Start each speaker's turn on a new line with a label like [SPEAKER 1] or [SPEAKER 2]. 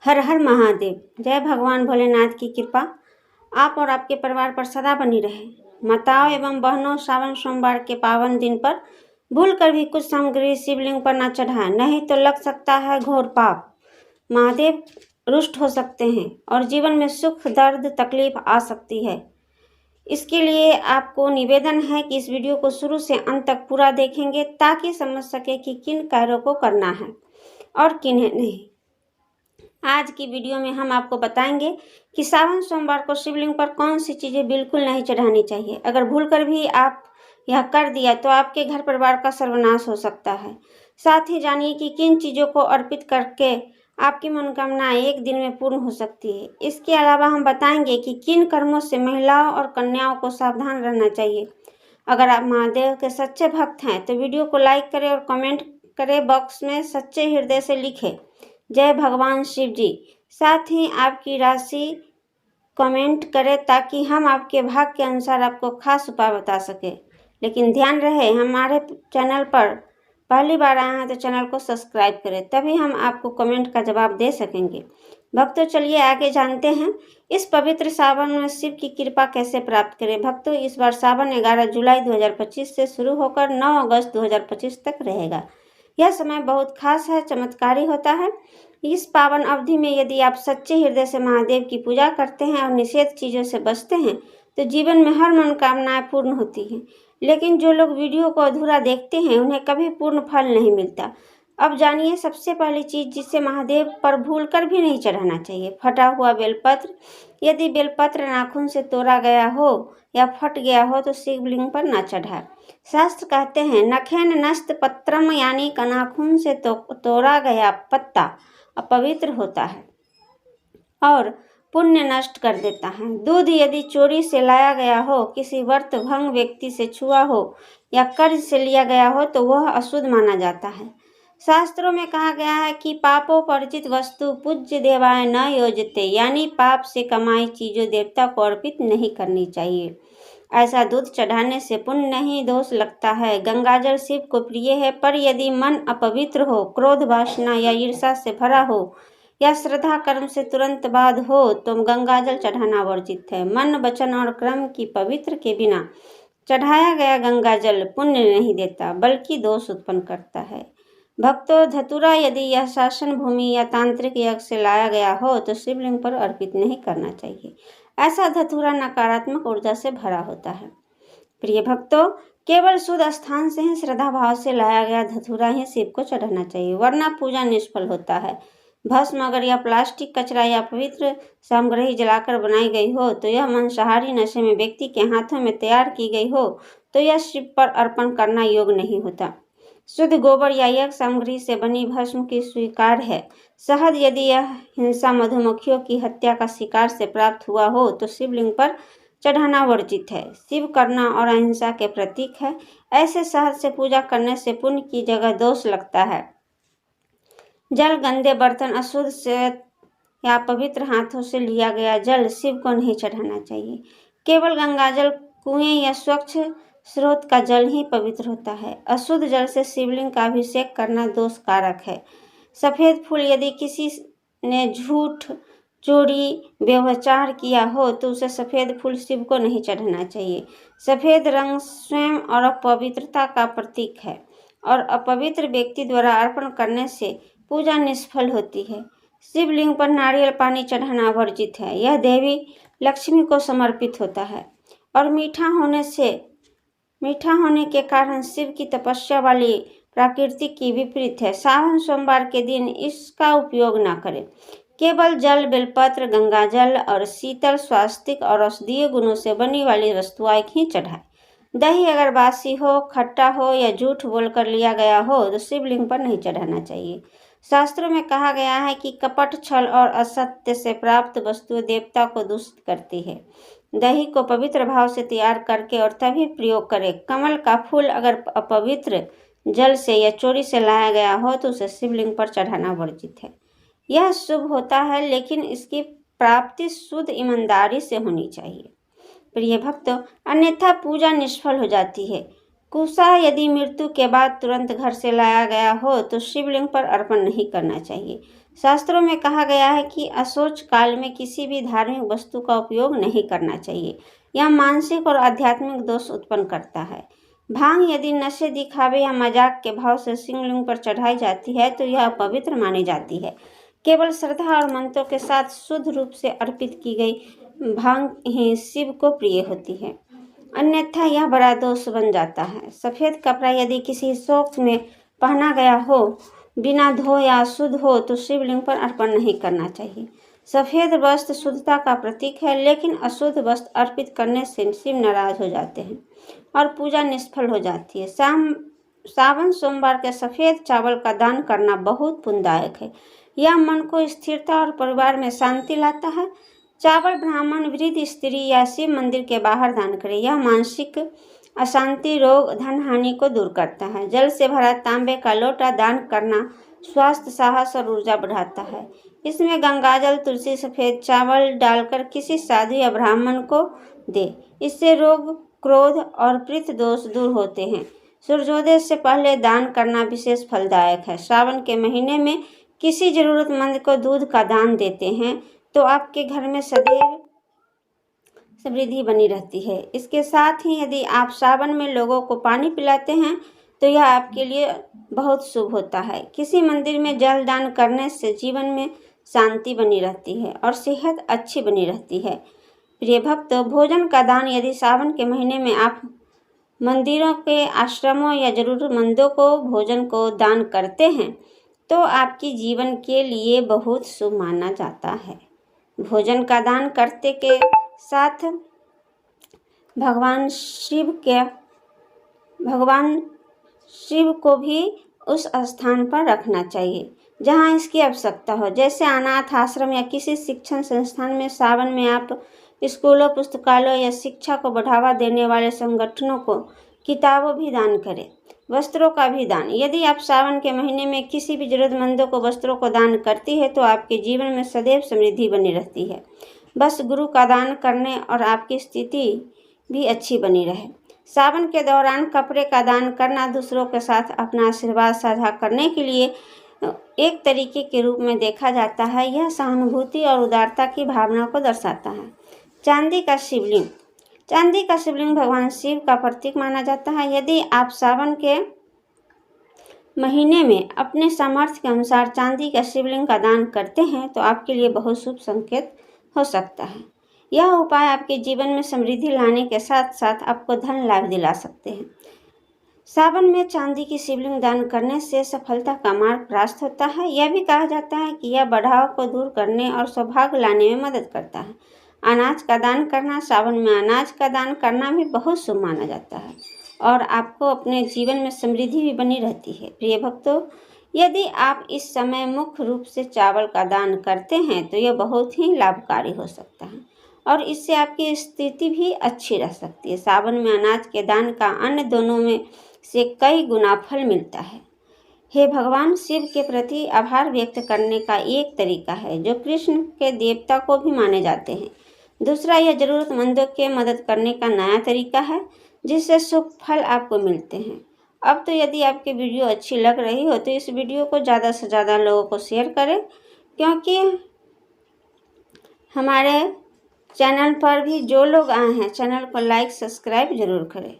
[SPEAKER 1] हर हर महादेव। जय भगवान भोलेनाथ की कृपा आप और आपके परिवार पर सदा बनी रहे। माताओं एवं बहनों, श्रावण सोमवार के पावन दिन पर भूल कर भी कुछ सामग्री शिवलिंग पर न चढ़ाएं, नहीं तो लग सकता है घोर पाप। महादेव रुष्ट हो सकते हैं और जीवन में सुख, दर्द, तकलीफ आ सकती है। इसके लिए आपको निवेदन है कि इस वीडियो को शुरू से अंत तक पूरा देखेंगे ताकि समझ सके कि किन कार्यों को करना है और किन्हें नहीं। आज की वीडियो में हम आपको बताएंगे कि सावन सोमवार को शिवलिंग पर कौन सी चीज़ें बिल्कुल नहीं चढ़ानी चाहिए। अगर भूलकर भी आप यह कर दिया तो आपके घर परिवार का सर्वनाश हो सकता है। साथ ही जानिए कि किन चीज़ों को अर्पित करके आपकी मनोकामना एक दिन में पूर्ण हो सकती है। इसके अलावा हम बताएंगे कि किन कर्मों से महिलाओं और कन्याओं को सावधान रहना चाहिए। अगर आप महादेव के सच्चे भक्त हैं तो वीडियो को लाइक करें और कमेंट करें, बॉक्स में सच्चे हृदय से लिखें जय भगवान शिव जी। साथ ही आपकी राशि कमेंट करें ताकि हम आपके भाग के अनुसार आपको खास उपाय बता सके। लेकिन ध्यान रहे, हमारे चैनल पर पहली बार आए हैं तो चैनल को सब्सक्राइब करें, तभी हम आपको कमेंट का जवाब दे सकेंगे। भक्तों, चलिए आगे जानते हैं इस पवित्र सावन में शिव की कृपा कैसे प्राप्त करें। भक्तों, इस बार सावन 11 जुलाई 2025 से शुरू होकर 9 अगस्त 2025 तक रहेगा। यह समय बहुत खास है, चमत्कारी होता है। इस पावन अवधि में यदि आप सच्चे हृदय से महादेव की पूजा करते हैं और निषेध चीज़ों से बचते हैं तो जीवन में हर मनोकामनाएं पूर्ण होती हैं। लेकिन जो लोग वीडियो को अधूरा देखते हैं उन्हें कभी पूर्ण फल नहीं मिलता। अब जानिए सबसे पहली चीज़ जिसे महादेव पर भूलकर भी नहीं चढ़ाना चाहिए, फटा हुआ बेलपत्र। यदि बेलपत्र नाखून से तोड़ा गया हो या फट गया हो तो शिवलिंग पर न चढ़ाए। शास्त्र कहते हैं नखेन नस्त पत्रम, यानी नाखून से तोड़ा गया पत्ता अपवित्र होता है और पुण्य नष्ट कर देता है। दूध यदि चोरी से लाया गया हो, किसी व्रत भंग व्यक्ति से छुआ हो या कर्ज से लिया गया हो तो वह अशुद्ध माना जाता है। शास्त्रों में कहा गया है कि पापों परिचित वस्तु पूज्य देवाय न योजते, यानी पाप से कमाई चीजों देवता को अर्पित नहीं करनी चाहिए। ऐसा दूध चढ़ाने से पुण्य नहीं, दोष लगता है। गंगाजल शिव को प्रिय है, पर यदि मन अपवित्र हो, क्रोध, वासना या ईर्ष्या से भरा हो या श्रद्धा कर्म से तुरंत बाद हो तो गंगाजल चढ़ाना वर्जित है। मन, वचन और कर्म की पवित्र के बिना चढ़ाया गया गंगाजल पुण्य नहीं देता बल्कि दोष उत्पन्न करता है। भक्तों, धतूरा यदि यह शासन भूमि या तांत्रिक यज्ञ से लाया गया हो तो शिवलिंग पर अर्पित नहीं करना चाहिए। ऐसा धतूरा नकारात्मक ऊर्जा से भरा होता है। प्रिय भक्तों, केवल शुद्ध स्थान से ही श्रद्धा भाव से लाया गया धतूरा ही शिव को चढ़ाना चाहिए, वरना पूजा निष्फल होता है। भस्म अगर यह प्लास्टिक, कचरा या पवित्र सामग्री जलाकर बनाई गई हो तो यह मांसाहारी नशे में व्यक्ति के हाथों में तैयार की गई हो तो यह शिव पर अर्पण करना योग्य नहीं होता। शुद्ध गोबर या यज्ञ सामग्री से बनी भस्म की स्वीकार है। शहद यदि यह हिंसा मधुमक्खियों की हत्या का शिकार से प्राप्त हुआ हो तो शिवलिंग पर चढ़ाना वर्जित है। शिव करुणा और अहिंसा के प्रतीक है। ऐसे शहद से पूजा करने से पुण्य की जगह दोष लगता है। जल, गंदे बर्तन, अशुद्ध से या पवित्र हाथों से लिया गया जल शिव को नहीं चढ़ाना चाहिए। केवल गंगाजल, कुएं या स्वच्छ स्रोत का जल ही पवित्र होता है। अशुद्ध जल से शिवलिंग का अभिषेक करना दोष कारक है। सफ़ेद फूल यदि किसी ने झूठ, चोरी, व्यभिचार किया हो तो उसे सफ़ेद फूल शिव को नहीं चढ़ाना चाहिए। सफ़ेद रंग स्वयं और अपवित्रता का प्रतीक है और अपवित्र व्यक्ति द्वारा अर्पण करने से पूजा निष्फल होती है। शिवलिंग पर नारियल पानी चढ़ाना वर्जित है। यह देवी लक्ष्मी को समर्पित होता है और मीठा होने के कारण शिव की तपस्या वाली प्रकृति की विपरीत है। सावन सोमवार के दिन इसका उपयोग न करें। केवल जल, बेलपत्र, गंगाजल और शीतल, स्वास्तिक और औषधीय गुणों से बनी वाली वस्तुएं ही चढ़ाएं। दही अगर बासी हो, खट्टा हो या झूठ बोलकर लिया गया हो तो शिवलिंग पर नहीं चढ़ाना चाहिए। शास्त्रों में कहा गया है कि कपट, छल और असत्य से प्राप्त वस्तुएं देवता को दूषित करती है। दही को पवित्र भाव से तैयार करके और तभी प्रयोग करें। कमल का फूल अगर अपवित्र जल से या चोरी से लाया गया हो तो उसे शिवलिंग पर चढ़ाना वर्जित है। यह शुभ होता है लेकिन इसकी प्राप्ति शुद्ध ईमानदारी से होनी चाहिए। प्रिय भक्तों, अन्यथा पूजा निष्फल हो जाती है। कुसा यदि मृत्यु के बाद तुरंत घर से लाया गया हो तो शिवलिंग पर अर्पण नहीं करना चाहिए। शास्त्रों में कहा गया है कि अशौच काल में किसी भी धार्मिक वस्तु का उपयोग नहीं करना चाहिए। यह मानसिक और आध्यात्मिक दोष उत्पन्न करता है। भांग यदि नशे, दिखावे या मजाक के भाव से शिवलिंग पर चढ़ाई जाती है तो यह अपवित्र मानी जाती है। केवल श्रद्धा और मंत्रों के साथ शुद्ध रूप से अर्पित की गई भांग ही शिव को प्रिय होती है, अन्यथा यह बड़ा दोष बन जाता है। सफ़ेद कपड़ा यदि किसी शौक में पहना गया हो, बिना धो या अशुद्ध हो, तो शिवलिंग पर अर्पण नहीं करना चाहिए। सफ़ेद वस्त्र शुद्धता का प्रतीक है, लेकिन अशुद्ध वस्त्र अर्पित करने से शिव नाराज हो जाते हैं और पूजा निष्फल हो जाती है। सावन सोमवार के सफ़ेद चावल का दान करना बहुत पुण्यदायक है। यह मन को स्थिरता और परिवार में शांति लाता है। चावल ब्राह्मण, वृद्ध, स्त्री या शिव मंदिर के बाहर दान करें। यह मानसिक अशांति, रोग, धन हानि को दूर करता है। जल से भरा तांबे का लोटा दान करना स्वास्थ्य, साहस और ऊर्जा बढ़ाता है। इसमें गंगाजल, तुलसी, सफ़ेद चावल डालकर किसी साधु या ब्राह्मण को दे। इससे रोग, क्रोध और पितृ दोष दूर होते हैं। सूर्योदय से पहले दान करना विशेष फलदायक है। श्रावण के महीने में किसी जरूरतमंद को दूध का दान देते हैं तो आपके घर में सदैव समृद्धि बनी रहती है। इसके साथ ही यदि आप सावन में लोगों को पानी पिलाते हैं तो यह आपके लिए बहुत शुभ होता है। किसी मंदिर में जल दान करने से जीवन में शांति बनी रहती है और सेहत अच्छी बनी रहती है। प्रिय भक्तों, भोजन का दान यदि सावन के महीने में आप मंदिरों के, आश्रमों या जरूरतमंदों को भोजन को दान करते हैं तो आपकी जीवन के लिए बहुत शुभ माना जाता है। भोजन का दान करते के साथ भगवान शिव को भी उस स्थान पर रखना चाहिए जहां इसकी आवश्यकता हो, जैसे अनाथ आश्रम या किसी शिक्षण संस्थान में। सावन में आप स्कूलों, पुस्तकालयों या शिक्षा को बढ़ावा देने वाले संगठनों को किताबों भी दान करें। वस्त्रों का भी दान। यदि आप सावन के महीने में किसी भी जरूरतमंदों को वस्त्रों को दान करती है तो आपके जीवन में सदैव समृद्धि बनी रहती है। बस गुरु का दान करने और आपकी स्थिति भी अच्छी बनी रहे। सावन के दौरान कपड़े का दान करना दूसरों के साथ अपना आशीर्वाद साझा करने के लिए एक तरीके के रूप में देखा जाता है। यह सहानुभूति और उदारता की भावना को दर्शाता है। चांदी का शिवलिंग। चांदी का शिवलिंग भगवान शिव का प्रतीक माना जाता है। यदि आप सावन के महीने में अपने सामर्थ्य के अनुसार चांदी का शिवलिंग का दान करते हैं तो आपके लिए बहुत शुभ संकेत हो सकता है। यह उपाय आपके जीवन में समृद्धि लाने के साथ साथ आपको धन लाभ दिला सकते हैं। सावन में चांदी की शिवलिंग दान करने से सफलता का मार्ग प्राप्त होता है। यह भी कहा जाता है कि यह बढ़ाव को दूर करने और सौभाग्य लाने में मदद करता है। अनाज का दान करना। सावन में अनाज का दान करना भी बहुत शुभ माना जाता है और आपको अपने जीवन में समृद्धि भी बनी रहती है। प्रिय भक्तों, यदि आप इस समय मुख्य रूप से चावल का दान करते हैं तो यह बहुत ही लाभकारी हो सकता है और इससे आपकी स्थिति भी अच्छी रह सकती है। सावन में अनाज के दान का अन्य दोनों में से कई गुना फल मिलता है। हे भगवान शिव के प्रति आभार व्यक्त करने का एक तरीका है जो कृष्ण के देवता को भी माने जाते हैं। दूसरा, यह जरूरतमंदों के मदद करने का नया तरीका है जिससे शुभ फल आपको मिलते हैं। अब तो यदि आपकी वीडियो अच्छी लग रही हो तो इस वीडियो को ज़्यादा से ज़्यादा लोगों को शेयर करें, क्योंकि हमारे चैनल पर भी जो लोग आए हैं चैनल को लाइक, सब्सक्राइब जरूर करें।